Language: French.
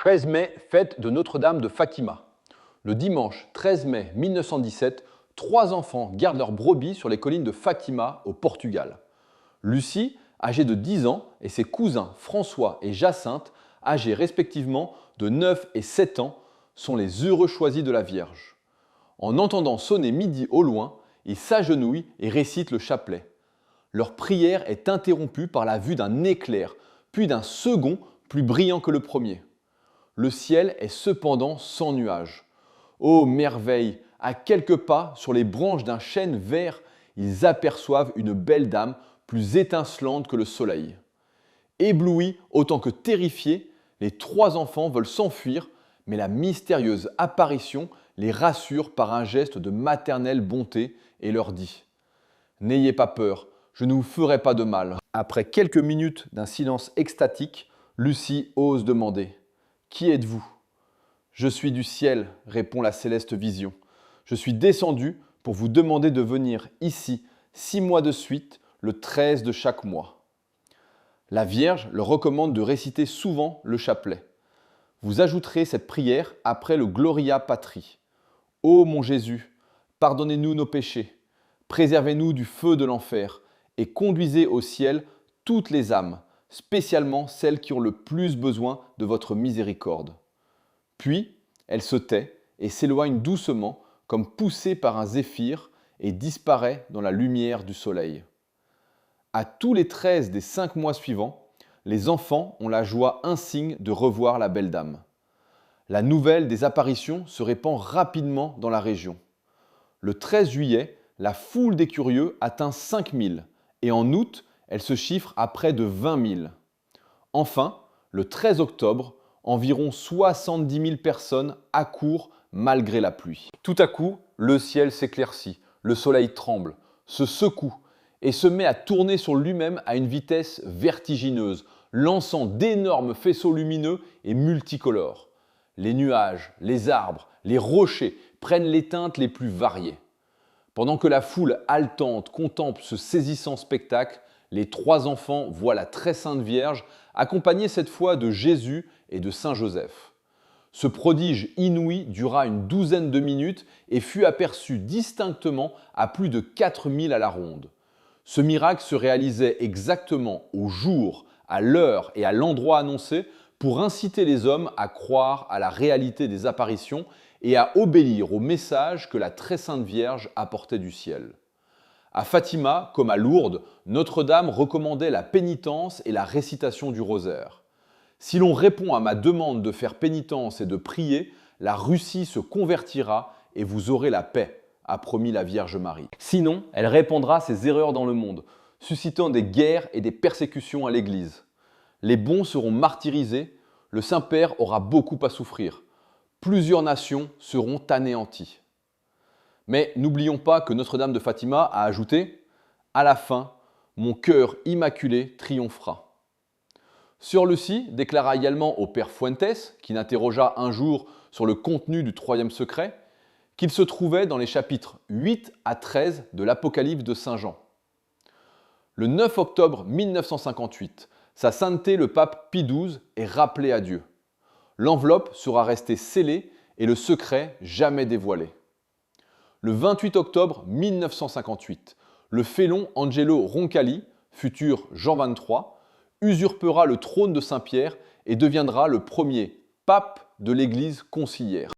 13 mai, fête de Notre-Dame de Fatima. Le dimanche 13 mai 1917, 3 enfants gardent leurs brebis sur les collines de Fatima, au Portugal. Lucie, âgée de 10 ans, et ses cousins François et Jacinthe, âgés respectivement de 9 et 7 ans, sont les heureux choisis de la Vierge. En entendant sonner midi au loin, ils s'agenouillent et récitent le chapelet. Leur prière est interrompue par la vue d'un éclair, puis d'un second plus brillant que le premier. Le ciel est cependant sans nuages. Ô merveille! À quelques pas, sur les branches d'un chêne vert, ils aperçoivent une belle dame plus étincelante que le soleil. Éblouis autant que terrifiés, les 3 enfants veulent s'enfuir, mais la mystérieuse apparition les rassure par un geste de maternelle bonté et leur dit « N'ayez pas peur, je ne vous ferai pas de mal. » Après quelques minutes d'un silence extatique, Lucie ose demander « Qui êtes-vous » ? « Je suis du ciel, répond la céleste vision. Je suis descendu pour vous demander de venir ici 6 mois de suite, le 13 de chaque mois. » La Vierge leur recommande de réciter souvent le chapelet. Vous ajouterez cette prière après le Gloria Patri. Ô mon Jésus, pardonnez-nous nos péchés, préservez-nous du feu de l'enfer et conduisez au ciel toutes les âmes, spécialement celles qui ont le plus besoin de votre miséricorde. Puis, elle se tait et s'éloigne doucement comme poussée par un zéphyr et disparaît dans la lumière du soleil. À tous les 13 des 5 mois suivants, les enfants ont la joie insigne de revoir la belle dame. La nouvelle des apparitions se répand rapidement dans la région. Le 13 juillet, la foule des curieux atteint 5000 et en août, elle se chiffre à près de 20 000. Enfin, le 13 octobre, environ 70 000 personnes accourent malgré la pluie. Tout à coup, le ciel s'éclaircit, le soleil tremble, se secoue et se met à tourner sur lui-même à une vitesse vertigineuse, lançant d'énormes faisceaux lumineux et multicolores. Les nuages, les arbres, les rochers prennent les teintes les plus variées. Pendant que la foule haletante contemple ce saisissant spectacle, les 3 enfants voient la très sainte Vierge, accompagnée cette fois de Jésus et de Saint Joseph. Ce prodige inouï dura une douzaine de minutes et fut aperçu distinctement à plus de 4000 à la ronde. Ce miracle se réalisait exactement au jour, à l'heure et à l'endroit annoncés pour inciter les hommes à croire à la réalité des apparitions et à obéir au message que la très sainte Vierge apportait du ciel. À Fatima, comme à Lourdes, Notre-Dame recommandait la pénitence et la récitation du rosaire. Si l'on répond à ma demande de faire pénitence et de prier, la Russie se convertira et vous aurez la paix, a promis la Vierge Marie. Sinon, elle répandra ses erreurs dans le monde, suscitant des guerres et des persécutions à l'Église. Les bons seront martyrisés, le Saint-Père aura beaucoup à souffrir. Plusieurs nations seront anéanties. Mais n'oublions pas que Notre-Dame de Fatima a ajouté « À la fin, mon cœur immaculé triomphera ». Sœur Lucie déclara également au père Fuentes, qui l'interrogea un jour sur le contenu du 3e secret, qu'il se trouvait dans les chapitres 8 à 13 de l'Apocalypse de Saint Jean. Le 9 octobre 1958, sa sainteté le pape Pie XII est rappelé à Dieu. L'enveloppe sera restée scellée et le secret jamais dévoilé. Le 28 octobre 1958, le félon Angelo Roncalli, futur Jean XXIII, usurpera le trône de Saint-Pierre et deviendra le premier pape de l'Église conciliaire.